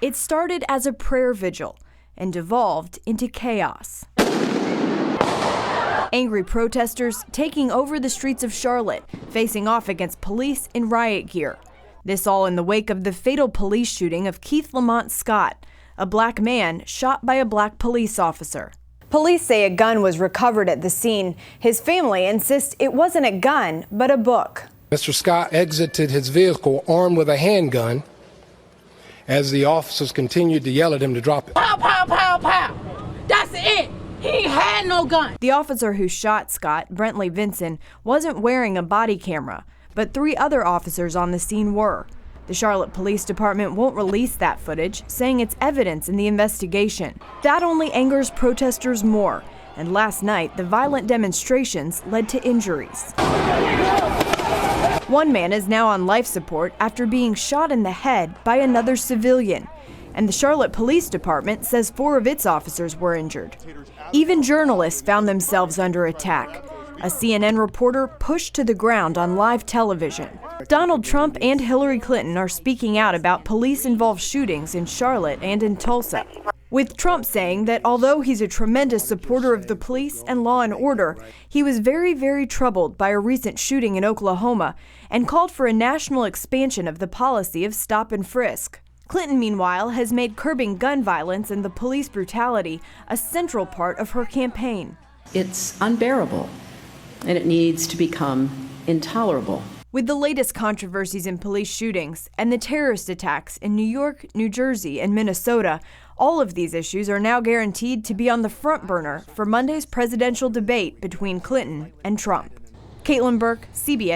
It started as a prayer vigil and devolved into chaos. Angry protesters taking over the streets of Charlotte, facing off against police in riot gear. This all in the wake of the fatal police shooting of Keith Lamont Scott, a black man shot by a black police officer. Police say a gun was recovered at the scene. His family insists it wasn't a gun, but a book. Mr. Scott exited his vehicle armed with a handgun as the officers continued to yell at him to drop it. Pow, pow, pow, pow. That's it. He had no gun. The officer who shot Scott, Brentley Vinson, wasn't wearing a body camera, but 3 other officers on the scene were. The Charlotte Police Department won't release that footage, saying it's evidence in the investigation. That only angers protesters more, and last night the violent demonstrations led to injuries. One man is now on life support after being shot in the head by another civilian, and the Charlotte Police Department says 4 of its officers were injured. Even journalists found themselves under attack. A CNN reporter pushed to the ground on live television. Donald Trump and Hillary Clinton are speaking out about police-involved shootings in Charlotte and in Tulsa, with Trump saying that although he's a tremendous supporter of the police and law and order, he was very, very troubled by a recent shooting in Oklahoma and called for a national expansion of the policy of stop and frisk. Clinton, meanwhile, has made curbing gun violence and the police brutality a central part of her campaign. It's unbearable, and it needs to become intolerable. With the latest controversies in police shootings and the terrorist attacks in New York, New Jersey, and Minnesota, all of these issues are now guaranteed to be on the front burner for Monday's presidential debate between Clinton and Trump. Caitlin Burke, CBS.